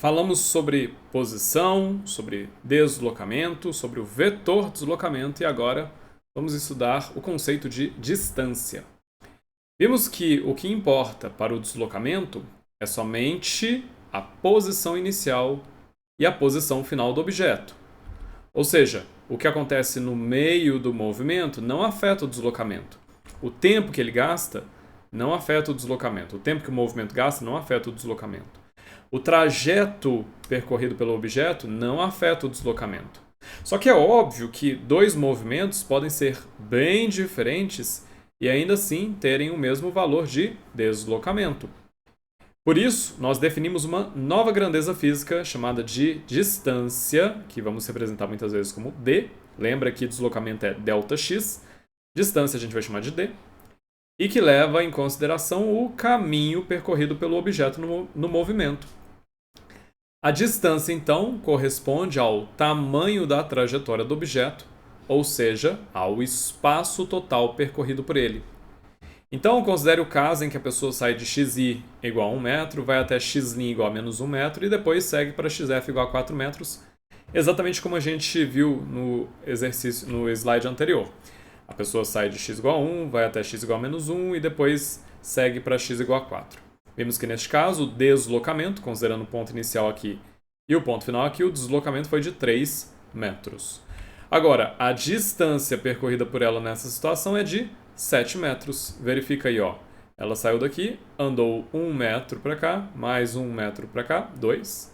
Falamos sobre posição, sobre deslocamento, sobre o vetor deslocamento e agora vamos estudar o conceito de distância. Vimos que o que importa para o deslocamento é somente a posição inicial e a posição final do objeto. Ou seja, o que acontece no meio do movimento não afeta o deslocamento. O tempo que ele gasta não afeta o deslocamento. O tempo que o movimento gasta não afeta o deslocamento. O trajeto percorrido pelo objeto não afeta o deslocamento. Só que é óbvio que dois movimentos podem ser bem diferentes e ainda assim terem o mesmo valor de deslocamento. Por isso, nós definimos uma nova grandeza física chamada de distância, que vamos representar muitas vezes como d. Lembra que deslocamento é Δx, distância a gente vai chamar de d, e que leva em consideração o caminho percorrido pelo objeto no movimento. A distância, então, corresponde ao tamanho da trajetória do objeto, ou seja, ao espaço total percorrido por ele. Então, considere o caso em que a pessoa sai de xi igual a 1 metro, vai até x'l igual a menos 1 metro e depois segue para xf igual a 4 metros, exatamente como a gente viu no exercício, no slide anterior. A pessoa sai de x igual a 1, vai até x igual a menos 1 e depois segue para x igual a 4. Vimos que neste caso, o deslocamento, considerando o ponto inicial aqui e o ponto final aqui, o deslocamento foi de 3 metros. Agora, a distância percorrida por ela nessa situação é de 7 metros. Verifica aí, ó. Ela saiu daqui, andou 1 metro para cá, mais 1 metro para cá, 2.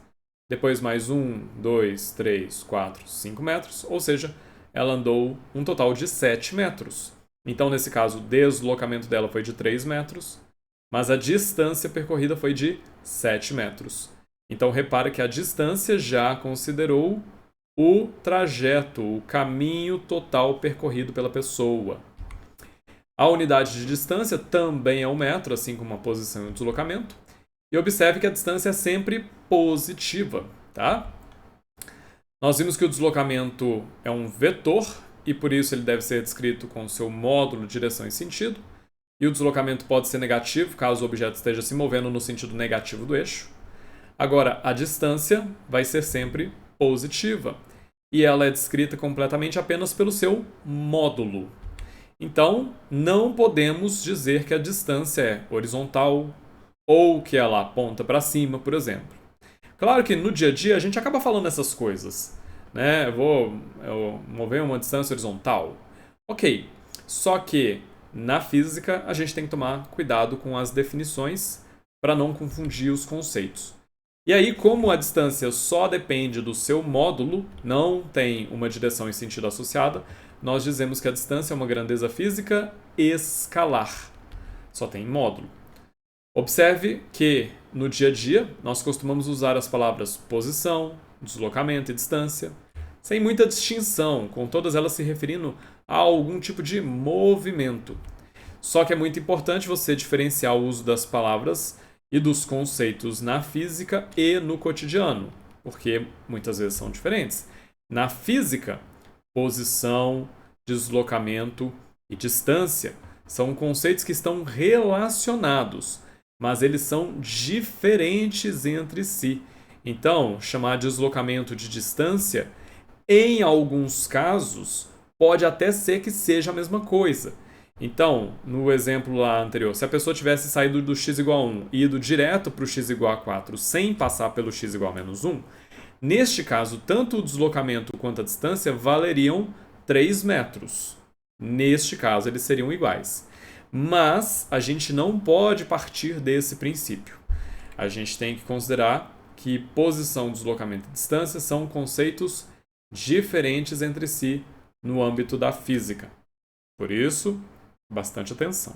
Depois mais 1, 2, 3, 4, 5 metros, ou seja, ela andou um total de 7 metros. Então, nesse caso, o deslocamento dela foi de 3 metros, mas a distância percorrida foi de 7 metros. Então, repara que a distância já considerou o trajeto, o caminho total percorrido pela pessoa. A unidade de distância também é o metro, assim como a posição e o deslocamento. E observe que a distância é sempre positiva, tá? Nós vimos que o deslocamento é um vetor e por isso ele deve ser descrito com seu módulo, direção e sentido. E o deslocamento pode ser negativo, caso o objeto esteja se movendo no sentido negativo do eixo. Agora, a distância vai ser sempre positiva e ela é descrita completamente apenas pelo seu módulo. Então, não podemos dizer que a distância é horizontal ou que ela aponta para cima, por exemplo. Claro que no dia a dia a gente acaba falando essas coisas, né? Eu vou mover uma distância horizontal. Ok, só que na física a gente tem que tomar cuidado com as definições para não confundir os conceitos. E aí, como a distância só depende do seu módulo, não tem uma direção e sentido associada, nós dizemos que a distância é uma grandeza física escalar. Só tem módulo. Observe que, no dia a dia, nós costumamos usar as palavras posição, deslocamento e distância, sem muita distinção, com todas elas se referindo a algum tipo de movimento. Só que é muito importante você diferenciar o uso das palavras e dos conceitos na física e no cotidiano, porque muitas vezes são diferentes. Na física, posição, deslocamento e distância são conceitos que estão relacionados, mas eles são diferentes entre si. Então, chamar deslocamento de distância, em alguns casos, pode até ser que seja a mesma coisa. Então, no exemplo lá anterior, se a pessoa tivesse saído do x igual a 1 e ido direto para o x igual a 4 sem passar pelo x igual a menos 1, neste caso, tanto o deslocamento quanto a distância valeriam 3 metros. Neste caso, eles seriam iguais. Mas a gente não pode partir desse princípio. A gente tem que considerar que posição, deslocamento e distância são conceitos diferentes entre si no âmbito da física. Por isso, bastante atenção.